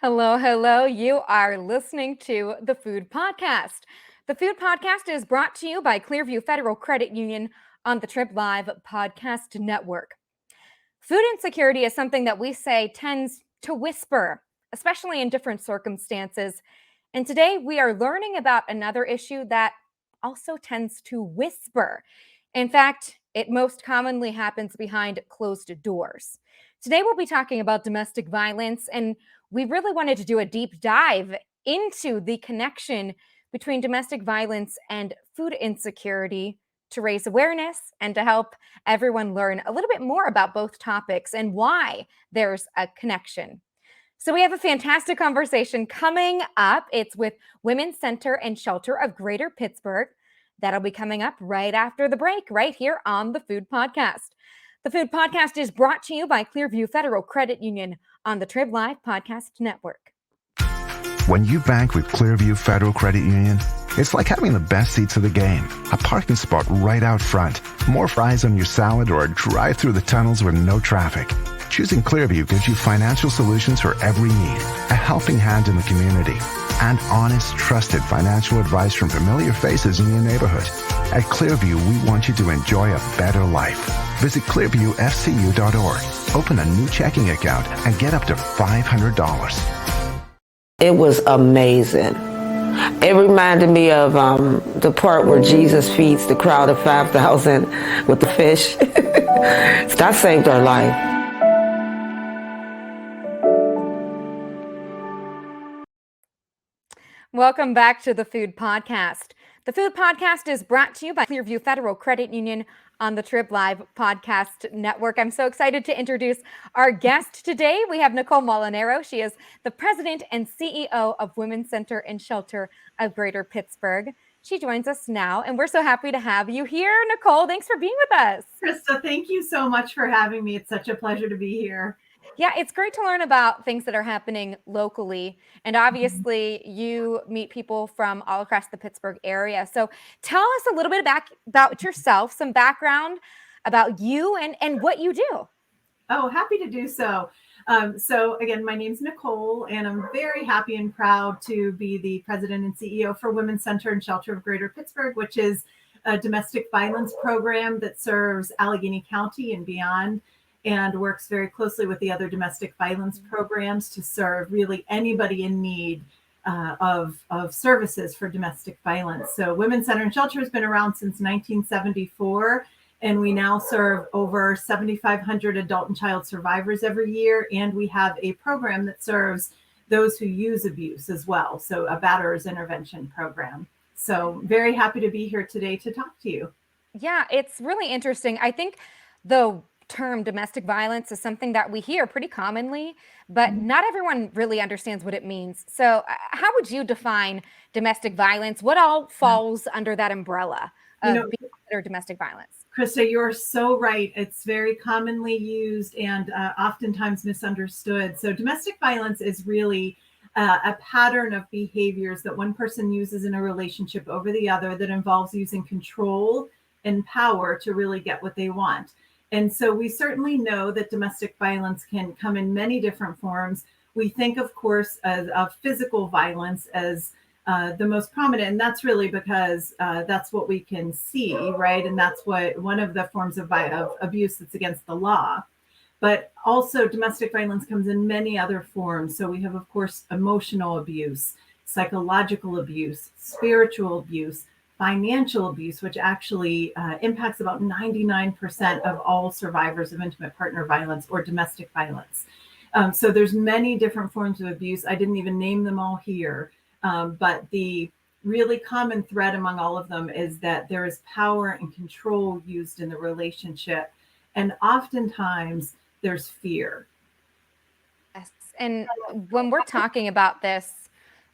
Hello, hello. You are listening to the Food Podcast. The Food Podcast is brought to you by Clearview Federal Credit Union on the Trip Live Podcast Network. Food insecurity is something that we say tends to whisper, especially in different circumstances. And today we are learning about another issue that also tends to whisper. In fact, it most commonly happens behind closed doors. Today we'll be talking about domestic violence, and we really wanted to do a deep dive into the connection between domestic violence and food insecurity to raise awareness and to help everyone learn a little bit more about both topics and why there's a connection. So we have a fantastic conversation coming up. It's with Women's Center and Shelter of Greater Pittsburgh. That'll be coming up right after the break, right here on the Food Podcast. The Food Podcast is brought to you by Clearview Federal Credit Union on the Trib Live Podcast Network. When you bank with Clearview Federal Credit Union, it's like having the best seats of the game, a parking spot right out front, more fries on your salad, or a drive through the tunnels with no traffic. Choosing Clearview gives you financial solutions for every need, a helping hand in the community, and honest, trusted financial advice from familiar faces in your neighborhood. At Clearview, we want you to enjoy a better life. Visit clearviewfcu.org, open a new checking account, and get up to $500. It was amazing. It reminded me of the part where Jesus feeds the crowd of 5,000 with the fish. That saved our life. Welcome back to the Food Podcast. The Food Podcast is brought to you by Clearview Federal Credit Union on the Trib Live Podcast Network. I'm so excited to introduce our guest today. We have Nicole Molinaro. She is the president and CEO of Women's Center and Shelter of Greater Pittsburgh. She joins us now, and we're so happy to have you here. Nicole, thanks for being with us. Krista, thank you so much for having me. It's such a pleasure to be here. Yeah, it's great to learn about things that are happening locally. And obviously, you meet people from all across the Pittsburgh area. So tell us a little bit about yourself, some background about you and what you do. Oh, happy to do so. So again, my name's Nicole, and I'm very happy and proud to be the president and CEO for Women's Center and Shelter of Greater Pittsburgh, which is a domestic violence program that serves Allegheny County and beyond, and works very closely with the other domestic violence programs to serve really anybody in need of services for domestic violence. So Women's Center and Shelter has been around since 1974, and we now serve over 7,500 adult and child survivors every year. And we have a program that serves those who use abuse as well. So a batterers intervention program. So very happy to be here today to talk to you. Yeah, it's really interesting. I think the term domestic violence is something that we hear pretty commonly, but not everyone really understands what it means. So how would you define domestic violence? What all falls under that umbrella of being considered domestic violence? Krista, you're so right. It's very commonly used and oftentimes misunderstood. So domestic violence is really a pattern of behaviors that one person uses in a relationship over the other that involves using control and power to really get what they want. And so we certainly know that domestic violence can come in many different forms. We think, of course, of physical violence as the most prominent, and that's really because that's what we can see, right? And that's what one of the forms of abuse that's against the law. But also domestic violence comes in many other forms. So we have, of course, emotional abuse, psychological abuse, spiritual abuse, financial abuse, which actually impacts about 99% of all survivors of intimate partner violence or domestic violence. So there's many different forms of abuse. I didn't even name them all here. But the really common thread among all of them is that there is power and control used in the relationship. And oftentimes there's fear. Yes. And when we're talking about this,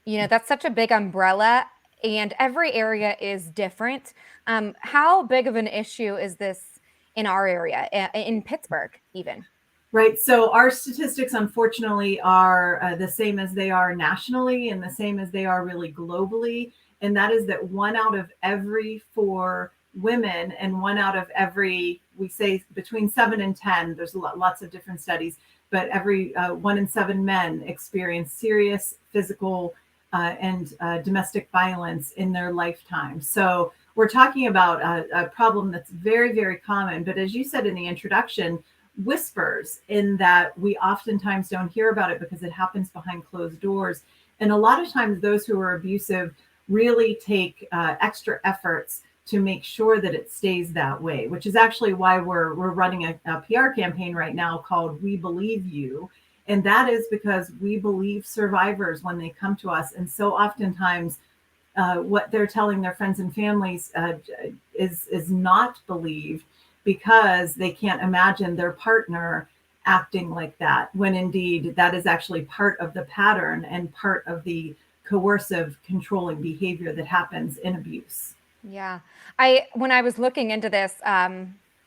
that's such a big umbrella. And every area is different. How big of an issue is this in our area, in Pittsburgh even? Right. So our statistics, unfortunately, are the same as they are nationally and the same as they are really globally. And that is that 1 out of every 4 women and 1 out of every, we say between 7 and 10, there's lots of different studies, but every 1 in 7 men experience serious physical and domestic violence in their lifetime. So we're talking about a problem that's very, very common. But as you said in the introduction, whispers, in that we oftentimes don't hear about it because it happens behind closed doors. And a lot of times those who are abusive really take extra efforts to make sure that it stays that way, which is actually why we're running a PR campaign right now called We Believe You. And that is because we believe survivors when they come to us. And so oftentimes what they're telling their friends and families is not believed, because they can't imagine their partner acting like that, when indeed that is actually part of the pattern and part of the coercive, controlling behavior that happens in abuse. Yeah. When I was looking into this,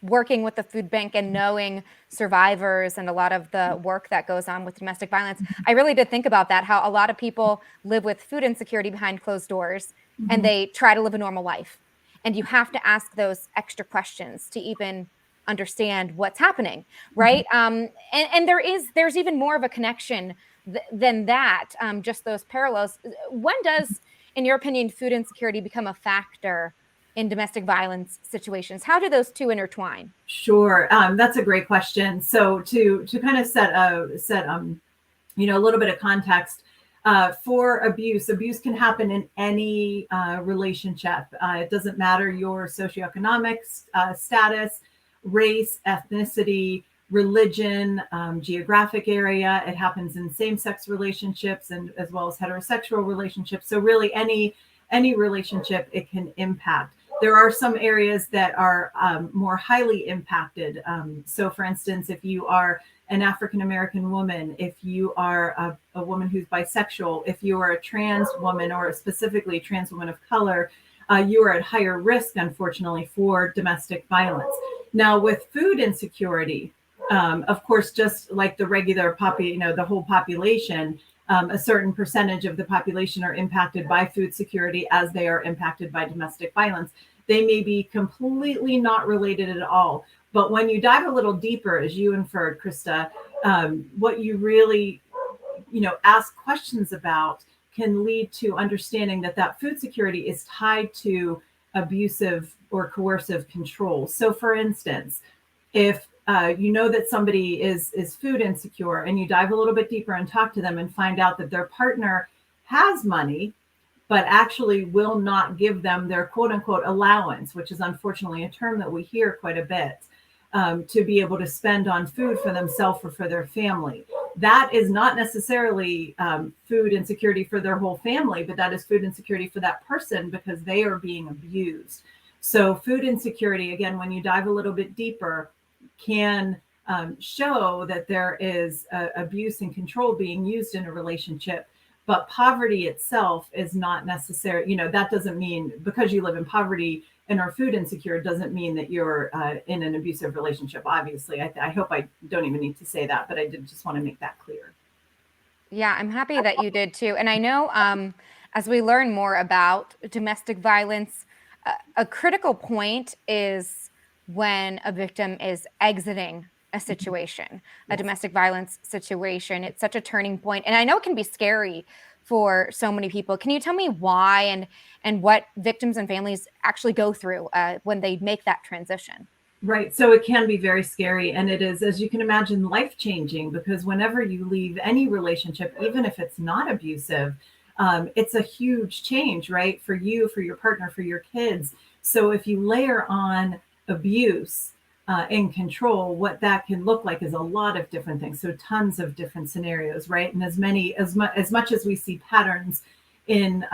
working with the food bank and knowing survivors and a lot of the work that goes on with domestic violence, I really did think about that, how a lot of people live with food insecurity behind closed doors and they try to live a normal life. And you have to ask those extra questions to even understand what's happening, right? And there's even more of a connection than that, just those parallels. When does, in your opinion, food insecurity become a factor in domestic violence situations? How do those two intertwine? Sure, that's a great question. So to kind of set a little bit of context for abuse can happen in any relationship. It doesn't matter your socioeconomic status, race, ethnicity, religion, geographic area. It happens in same-sex relationships and as well as heterosexual relationships. So really any relationship it can impact. There are some areas that are more highly impacted. So for instance, if you are an African-American woman, if you are a woman who's bisexual, if you are a trans woman, or specifically a trans woman of color, you are at higher risk, unfortunately, for domestic violence. Now, with food insecurity, of course, just like the regular the whole population, a certain percentage of the population are impacted by food security as they are impacted by domestic violence. They may be completely not related at all. But when you dive a little deeper, as you inferred, Krista, what you really, ask questions about can lead to understanding that food security is tied to abusive or coercive control. So for instance, if you know that somebody is food insecure, and you dive a little bit deeper and talk to them and find out that their partner has money, but actually will not give them their quote unquote allowance, which is unfortunately a term that we hear quite a bit, to be able to spend on food for themselves or for their family. That is not necessarily food insecurity for their whole family, but that is food insecurity for that person because they are being abused. So food insecurity, again, when you dive a little bit deeper, can show that there is abuse and control being used in a relationship. But poverty itself is not necessary. That doesn't mean because you live in poverty and are food insecure doesn't mean that you're in an abusive relationship. Obviously, I hope I don't even need to say that, but I did just want to make that clear. Yeah, I'm happy that you did too. And I know as we learn more about domestic violence, a critical point is when a victim is exiting a situation, a domestic violence situation. It's such a turning point. And I know it can be scary for so many people. Can you tell me why and what victims and families actually go through when they make that transition? Right. So it can be very scary. And it is, as you can imagine, life-changing, because whenever you leave any relationship, even if it's not abusive, it's a huge change, right? For you, for your partner, for your kids. So if you layer on abuse and control, what that can look like is a lot of different things. So tons of different scenarios, right? And as much as we see patterns in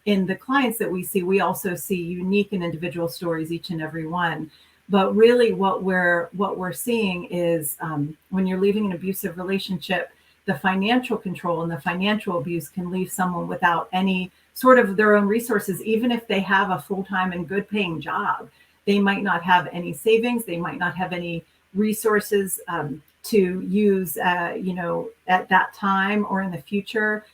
the clients that we see, we also see unique and individual stories, each and every one. But really what we're seeing is when you're leaving an abusive relationship, the financial control and the financial abuse can leave someone without any sort of their own resources, even if they have a full-time and good paying job. They might not have any savings. They might not have any resources to use, at that time or in the future.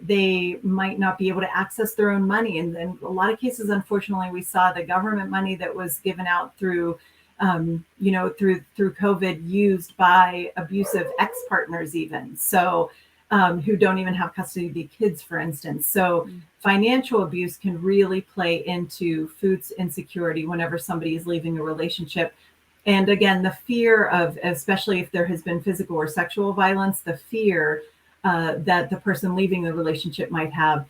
They might not be able to access their own money. And in a lot of cases, unfortunately, we saw the government money that was given out through through COVID, used by abusive ex-partners even. So who don't even have custody of the kids, for instance. So financial abuse can really play into food insecurity whenever somebody is leaving a relationship. And again, the fear of, especially if there has been physical or sexual violence, the fear that the person leaving the relationship might have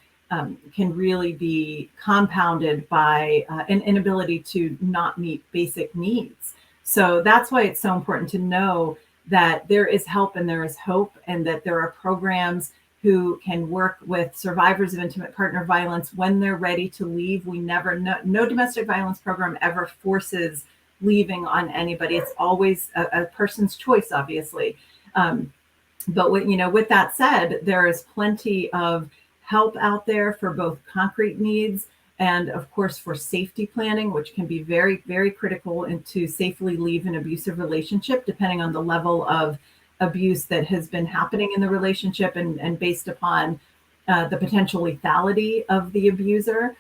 can really be compounded by an inability to not meet basic needs. So that's why it's so important to know that there is help and there is hope, and that there are programs who can work with survivors of intimate partner violence when they're ready to leave. We never, no domestic violence program ever forces leaving on anybody. It's always a person's choice, obviously. But with that said, there is plenty of help out there for both concrete needs and, of course, for safety planning, which can be very, very critical and to safely leave an abusive relationship, depending on the level of abuse that has been happening in the relationship and based upon the potential lethality of the abuser.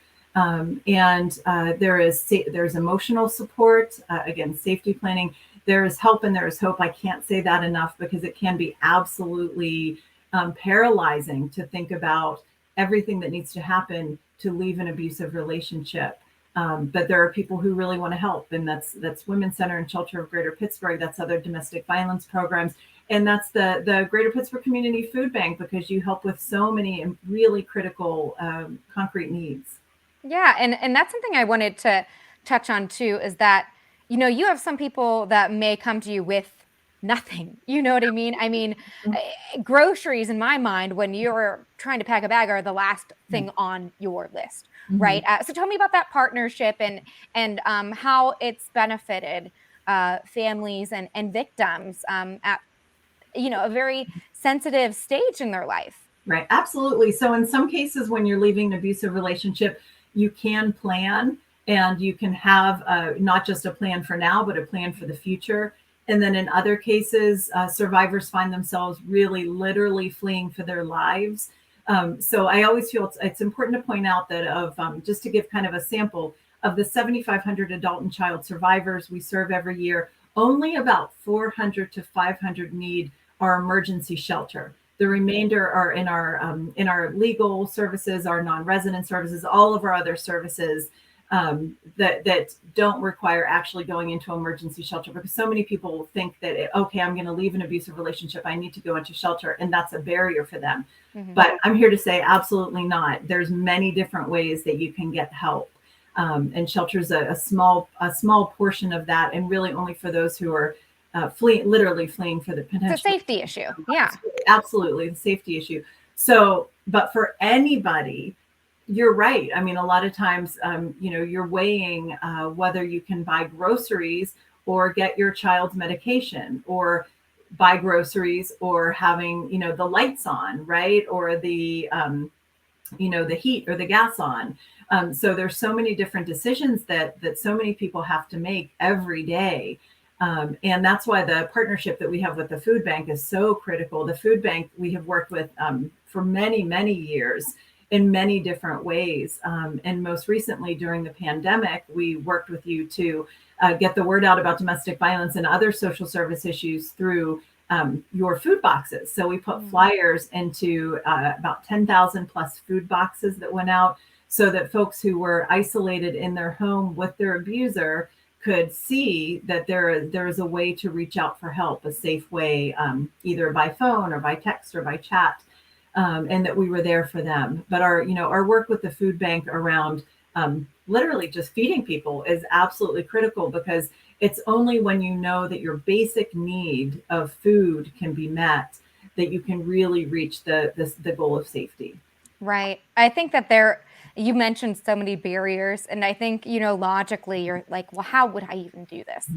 There's emotional support, again, safety planning. There is help and there is hope. I can't say that enough, because it can be absolutely paralyzing to think about everything that needs to happen to leave an abusive relationship. But there are people who really want to help, and that's Women's Center and Shelter of Greater Pittsburgh. That's other domestic violence programs. And that's the Greater Pittsburgh Community Food Bank, because you help with so many really critical concrete needs. Yeah, and that's something I wanted to touch on too, is that, you have some people that may come to you with nothing. You know what I mean? I mean, groceries, in my mind, when you're trying to pack a bag, are the last thing on your list, right? So tell me about that partnership and how it's benefited families and victims at a very sensitive stage in their life. Right, absolutely. So in some cases, when you're leaving an abusive relationship, you can plan, and you can have not just a plan for now, but a plan for the future. And then in other cases, survivors find themselves really literally fleeing for their lives. So I always feel it's important to point out that just to give kind of a sample of the 7,500 adult and child survivors we serve every year, only about 400 to 500 need our emergency shelter. The remainder are in our legal services, our non-resident services, all of our other services that don't require actually going into emergency shelter, because so many people think that, okay, I'm going to leave an abusive relationship, I need to go into shelter, and that's a barrier for them. But I'm here to say absolutely not. There's many different ways that you can get help. And shelter is a small portion of that, and really only for those who are literally fleeing for the potential. It's a safety issue. Yeah, absolutely, the safety issue. So, but for anybody, you're right. I mean, a lot of times, you're weighing whether you can buy groceries or get your child's medication, or buy groceries, or having, the lights on, right? Or the heat or the gas on. So there's so many different decisions that so many people have to make every day. And that's why the partnership that we have with the food bank is so critical. The food bank we have worked with for many, many years in many different ways. And most recently during the pandemic, we worked with you to get the word out about domestic violence and other social service issues through your food boxes. So we put flyers into about 10,000 plus food boxes that went out, so that folks who were isolated in their home with their abuser could see that there is a way to reach out for help, a safe way, either by phone or by text or by chat, and that we were there for them. But our work with the food bank around literally just feeding people is absolutely critical, because it's only when you know that your basic need of food can be met that you can really reach the goal of safety. Right. I think that you mentioned so many barriers, and I think, logically you're like, well, how would I even do this?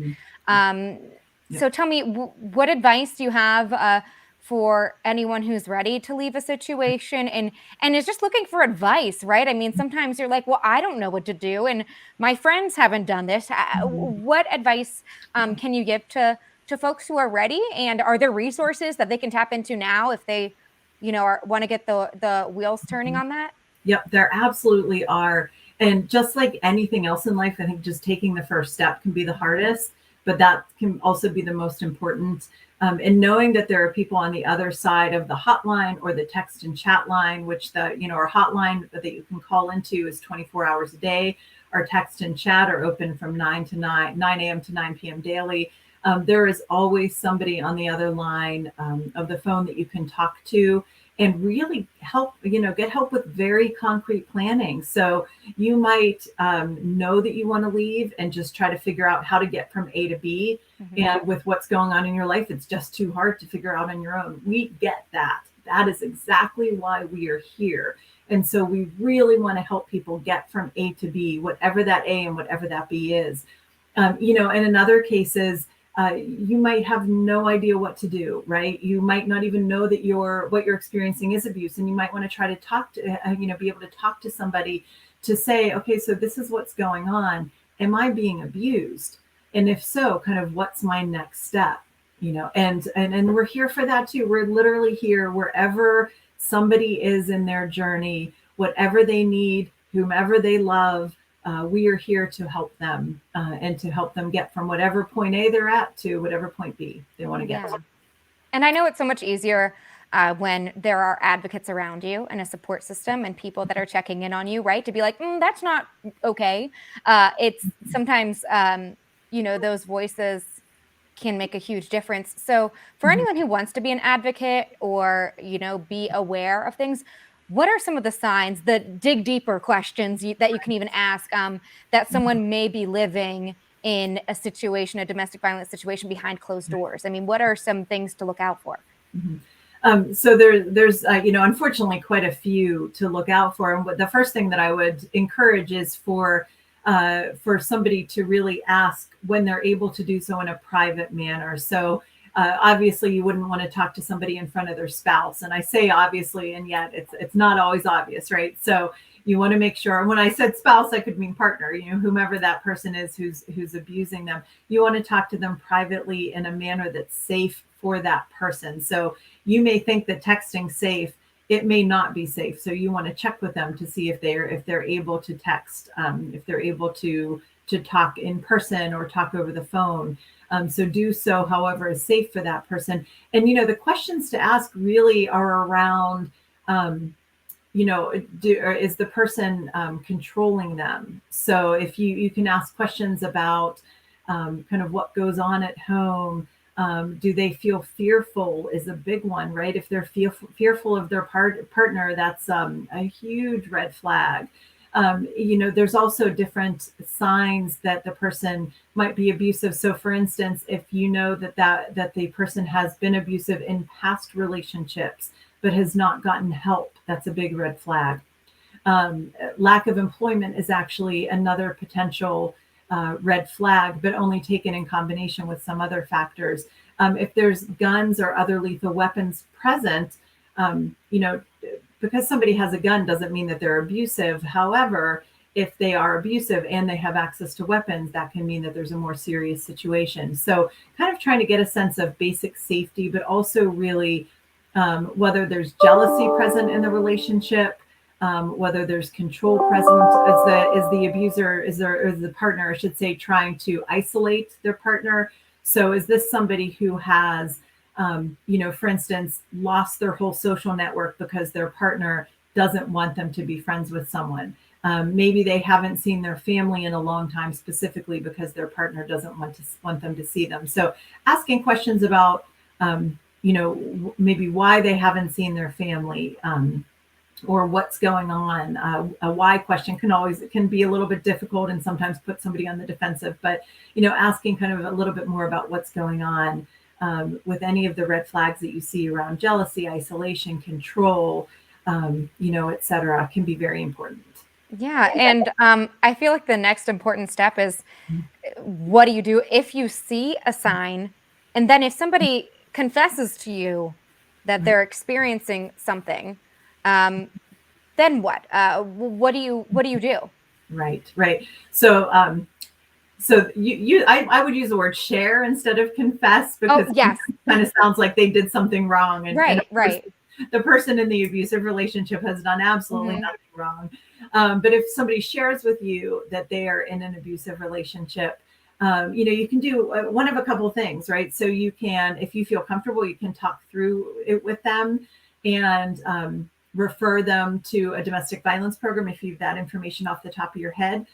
So tell me, what advice do you have for anyone who's ready to leave a situation and is just looking for advice, right? I mean, sometimes you're like, well, I don't know what to do, and my friends haven't done this. What advice can you give to folks who are ready? And are there resources that they can tap into now if they, want to get the wheels turning on that? Yep, there absolutely are. And just like anything else in life, I think just taking the first step can be the hardest. but that can also be the most important. And knowing that there are people on the other side of the hotline or the text and chat line, which our hotline that you can call into is 24 hours a day. Our text and chat are open from 9 a.m. to 9 p.m. daily. There is always somebody on the other line of the phone that you can talk to and really get help with very concrete planning. So you might know that you want to leave and just try to figure out how to get from A to B. Mm-hmm. And with what's going on in your life, it's just too hard to figure out on your own. We get that. That is exactly why we are here. And so we really want to help people get from A to B, whatever that A and whatever that B is. And in other cases, you might have no idea what to do, right? You might not even know that what you're experiencing is abuse, and you might want to try to talk to, be able to talk to somebody to say, okay, so this is what's going on. Am I being abused? And if so, kind of what's my next step? And we're here for that too. We're literally here wherever somebody is in their journey, whatever they need, whomever they love. We are here to help them and to help them get from whatever point A they're at to whatever point B they want to get to. And I know it's so much easier when there are advocates around you and a support system and people that are checking in on you, right? To be like, that's not okay. It's sometimes, those voices can make a huge difference. So for anyone who wants to be an advocate or, be aware of things, what are some of the signs, the dig deeper questions that you can even ask that someone may be living in a situation, a domestic violence situation behind closed doors? I mean, what are some things to look out for? Mm-hmm. So there's unfortunately quite a few to look out for. And the first thing that I would encourage is for somebody to really ask when they're able to do so in a private manner. So obviously you wouldn't want to talk to somebody in front of their spouse. And I say obviously, and yet it's not always obvious, right? So you want to make sure, when I said spouse, I could mean partner, whomever that person is who's abusing them. You want to talk to them privately in a manner that's safe for that person. So you may think that texting's safe. It may not be safe. So you want to check with them to see if they're able to text, if they're able to talk in person or talk over the phone. So do so however is safe for that person. And, the questions to ask really are around, is the person controlling them? So if you can ask questions about kind of what goes on at home. Do they feel fearful is a big one, right? If they're fearful of their partner, that's a huge red flag. There's also different signs that the person might be abusive. So for instance, if you know that the person has been abusive in past relationships, but has not gotten help, that's a big red flag. Lack of employment is actually another potential red flag, but only taken in combination with some other factors. If there's guns or other lethal weapons present, because somebody has a gun doesn't mean that they're abusive. However, if they are abusive and they have access to weapons, that can mean that there's a more serious situation. So kind of trying to get a sense of basic safety, but also really whether there's jealousy present in the relationship, whether there's control present, is the abuser, is the partner, I should say, trying to isolate their partner. So is this somebody who has, for instance, lost their whole social network because their partner doesn't want them to be friends with someone? Maybe they haven't seen their family in a long time, specifically because their partner doesn't want them to see them. So asking questions about, maybe why they haven't seen their family, or what's going on. A why question can be a little bit difficult and sometimes put somebody on the defensive, but, asking kind of a little bit more about what's going on with any of the red flags that you see around jealousy, isolation, control, et cetera, can be very important. Yeah. And I feel like the next important step is, what do you do if you see a sign? And then if somebody confesses to you that they're experiencing something, then what? What do you do? Right. So I would use the word share instead of confess, because yes. It kind of sounds like they did something wrong. And, right. The person in the abusive relationship has done absolutely nothing wrong. But if somebody shares with you that they are in an abusive relationship, You can do one of a couple of things, right? So you can, if you feel comfortable, you can talk through it with them and refer them to a domestic violence program if you have that information off the top of your head.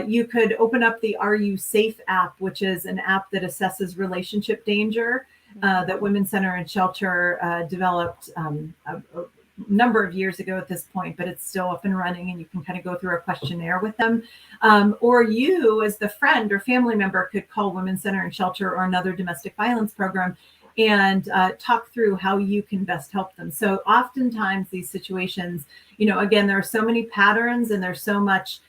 You could open up the Are You Safe app, which is an app that assesses relationship danger that Women's Center and Shelter developed a number of years ago at this point, but it's still up and running, and you can kind of go through a questionnaire with them. Or you, as the friend or family member, could call Women's Center and Shelter or another domestic violence program and talk through how you can best help them. So oftentimes these situations, again, there are so many patterns and there's so much,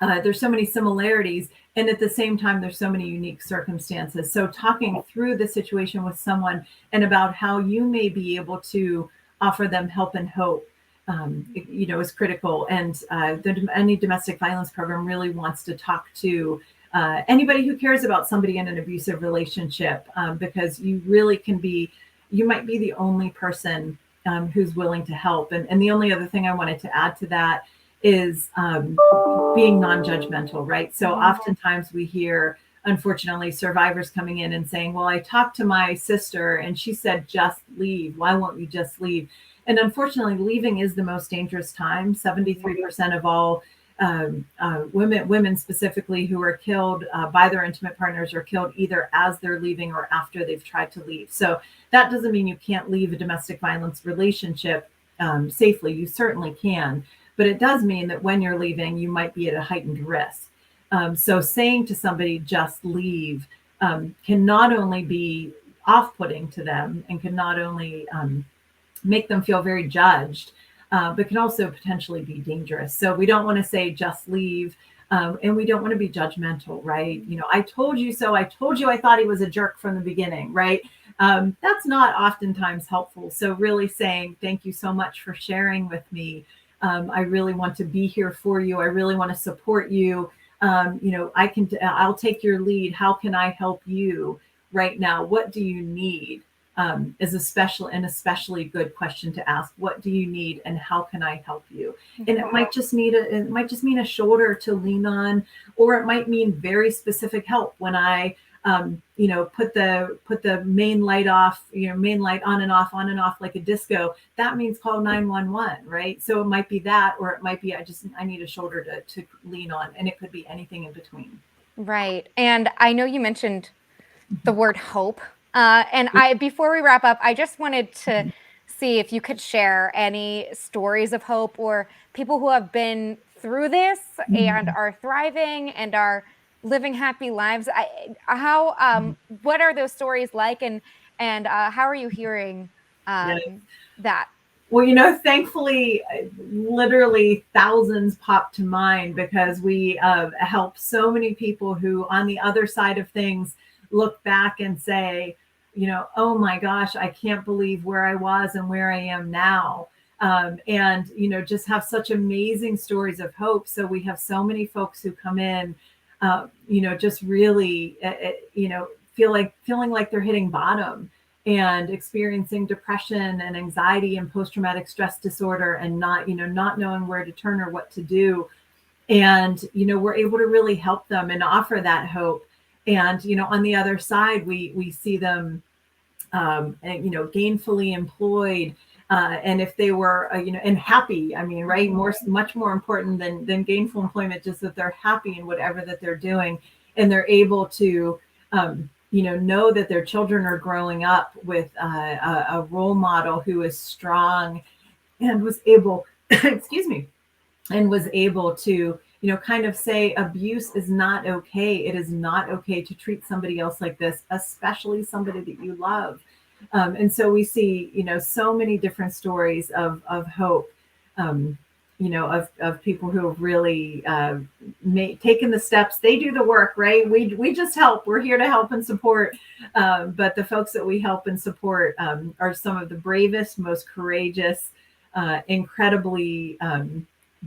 there's so many similarities. And at the same time, there's so many unique circumstances. So talking through the situation with someone and about how you may be able to offer them help and hope, is critical. And any domestic violence program really wants to talk to anybody who cares about somebody in an abusive relationship, because you really you might be the only person who's willing to help. And the only other thing I wanted to add to that is being non-judgmental, right? So oftentimes we hear, unfortunately, survivors coming in and saying, well, I talked to my sister and she said, just leave. Why won't you just leave? And unfortunately, leaving is the most dangerous time. 73% of all women specifically who are killed by their intimate partners are killed either as they're leaving or after they've tried to leave. So that doesn't mean you can't leave a domestic violence relationship safely. You certainly can. But it does mean that when you're leaving, you might be at a heightened risk. So saying to somebody, just leave, can not only be off-putting to them and can not only make them feel very judged, but can also potentially be dangerous. So we don't want to say, just leave. And we don't want to be judgmental, right? I told you so. I told you I thought he was a jerk from the beginning, right? That's not oftentimes helpful. So really saying, thank you so much for sharing with me. I really want to be here for you. I really want to support you. I'll take your lead. How can I help you right now? What do you need? Is especially good question to ask. What do you need, and how can I help you? And it might just mean a shoulder to lean on, or it might mean very specific help. When I put the main light off, main light on and off like a disco, that means call 911, right? So it might be that, or it might be, I need a shoulder to lean on, and it could be anything in between. Right. And I know you mentioned the word hope. Before we wrap up, I just wanted to see if you could share any stories of hope or people who have been through this and are thriving and are living happy lives. What are those stories like, and how are you hearing that? Well, thankfully, literally thousands pop to mind, because we help so many people who on the other side of things look back and say, oh my gosh, I can't believe where I was and where I am now. And just have such amazing stories of hope. So we have so many folks who come in, just really, feeling like they're hitting bottom and experiencing depression and anxiety and post-traumatic stress disorder, and not knowing where to turn or what to do. And, we're able to really help them and offer that hope. And, on the other side, we see them, gainfully employed, and if they were, and happy, right, much more important than gainful employment, just that they're happy in whatever that they're doing, and they're able to, know that their children are growing up with a role model who is strong and was able, excuse me, and was able to, kind of say abuse is not okay. It is not okay to treat somebody else like this, especially somebody that you love. And so we see, so many different stories of hope, of people who have really taken the steps. They do the work, right? We just help. We're here to help and support. But the folks that we help and support are some of the bravest, most courageous, incredibly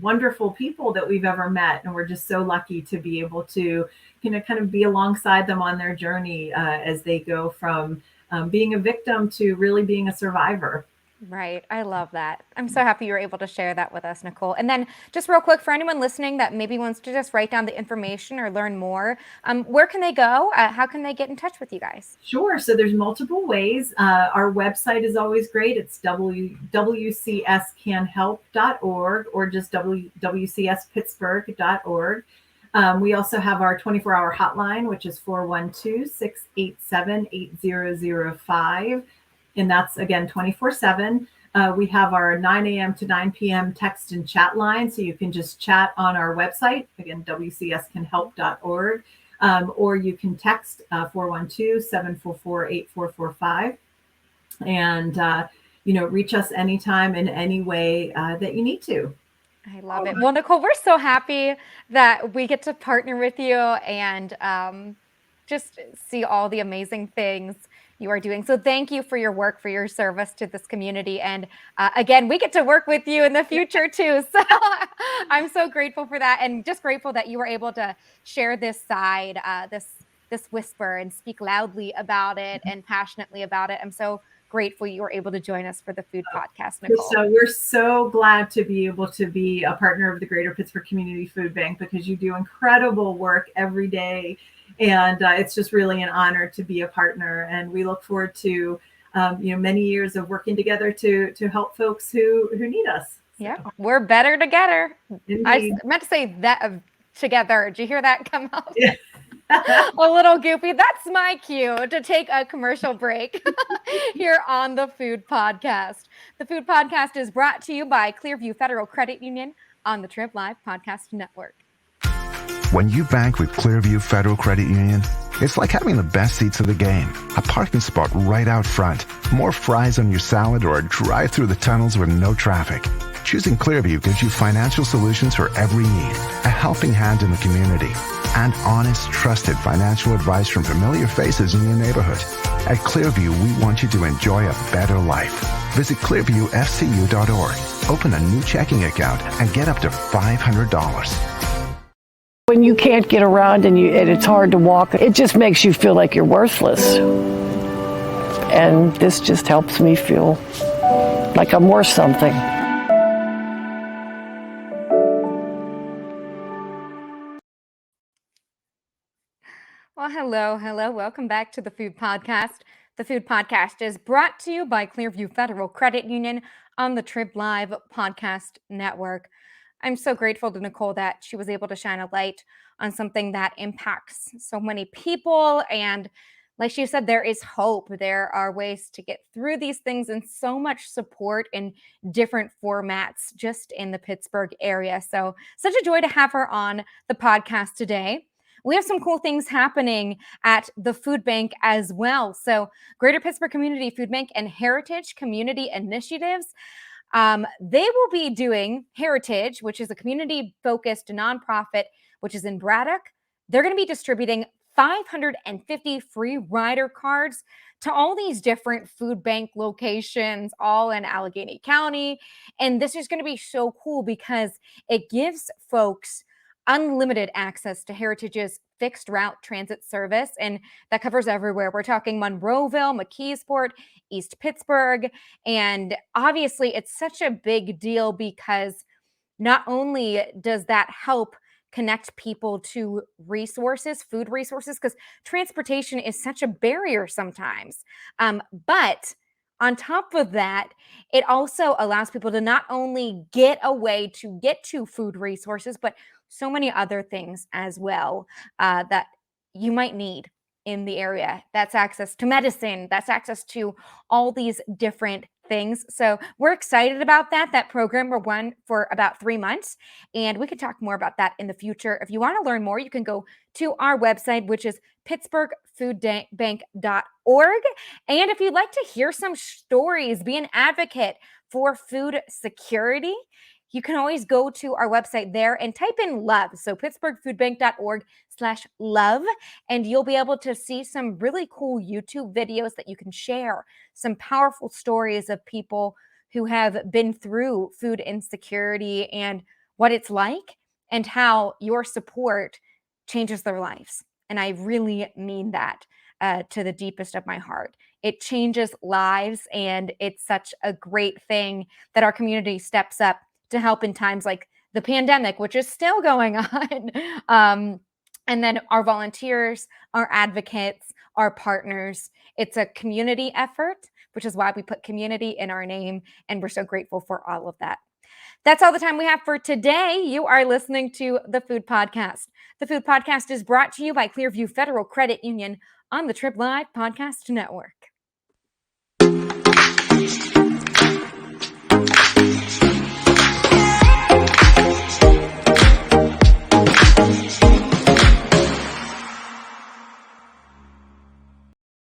wonderful people that we've ever met. And we're just so lucky to be able to, kind of be alongside them on their journey as they go from being a victim to really being a survivor. Right. I love that. I'm so happy you were able to share that with us, Nicole. And then just real quick, for anyone listening that maybe wants to just write down the information or learn more, where can they go? How can they get in touch with you guys? Sure. So there's multiple ways. Our website is always great. It's wcscanhelp.org or just wcspittsburgh.org. We also have our 24-hour hotline, which is 412-687-8005. And that's, again, 24/7. We have our 9 a.m. to 9 p.m. text and chat line. So you can just chat on our website, again, wcscanhelp.org. Or you can text 412-744-8445 and, reach us anytime in any way that you need to. I love it. Well, Nicole, we're so happy that we get to partner with you and just see all the amazing things you are doing. So thank you for your work, for your service to this community. And again, we get to work with you in the future too. So I'm so grateful for that, and just grateful that you were able to share this side, this whisper, and speak loudly about it and passionately about it. I'm so grateful you were able to join us for the Food Podcast, Nicole. So we're so glad to be able to be a partner of the Greater Pittsburgh Community Food Bank, because you do incredible work every day. And it's just really an honor to be a partner. And we look forward to, many years of working together to help folks who need us. Yeah, we're better together. Indeed. I meant to say that together. Did you hear that come out? Yeah. A little goofy. That's my cue to take a commercial break here on the Food Podcast. The Food Podcast is brought to you by Clearview Federal Credit Union on the Trip Live Podcast Network. When you bank with Clearview Federal Credit Union, it's like having the best seats of the game. A parking spot right out front, more fries on your salad, or a drive through the tunnels with no traffic. Choosing Clearview gives you financial solutions for every need, a helping hand in the community, and honest, trusted financial advice from familiar faces in your neighborhood. At Clearview, we want you to enjoy a better life. Visit clearviewfcu.org, open a new checking account, and get up to $500. When you can't get around and it's hard to walk, it just makes you feel like you're worthless. And this just helps me feel like I'm worth something. Well, hello. Welcome back to the Food Podcast. The Food Podcast is brought to you by Clearview Federal Credit Union on the Trib Live Podcast Network. I'm so grateful to Nicole that she was able to shine a light on something that impacts so many people. And like she said, there is hope. There are ways to get through these things, and so much support in different formats just in the Pittsburgh area. So such a joy to have her on the podcast today. We have some cool things happening at the food bank as well. So Greater Pittsburgh Community Food Bank and Heritage Community Initiatives. They will be doing Heritage, which is a community-focused nonprofit, which is in Braddock. They're going to be distributing 550 free rider cards to all these different food bank locations, all in Allegheny County. And this is going to be so cool because it gives folks unlimited access to Heritage's fixed route transit service, and that covers everywhere. We're talking Monroeville, McKeesport, East Pittsburgh, and obviously it's such a big deal because not only does that help connect people to resources, food resources, because transportation is such a barrier sometimes, but on top of that, it also allows people to not only get a way to get to food resources, but so many other things as well that you might need in the area. That's access to medicine, that's access to all these different things. So we're excited about that. That program will run for about 3 months, and we could talk more about that in the future. If you want to learn more, you can go to our website, which is pittsburghfoodbank.org. And if you'd like to hear some stories, be an advocate for food security, you can always go to our website there and type in love. So pittsburghfoodbank.org/love, and you'll be able to see some really cool YouTube videos that you can share, some powerful stories of people who have been through food insecurity and what it's like and how your support changes their lives. And I really mean that to the deepest of my heart. It changes lives, and it's such a great thing that our community steps up to help in times like the pandemic, which is still going on. And then our volunteers, our advocates, our partners. It's a community effort, which is why we put community in our name. And we're so grateful for all of that. That's all the time we have for today. You are listening to the Food Podcast. The Food Podcast is brought to you by Clearview Federal Credit Union on the Trip Live Podcast Network.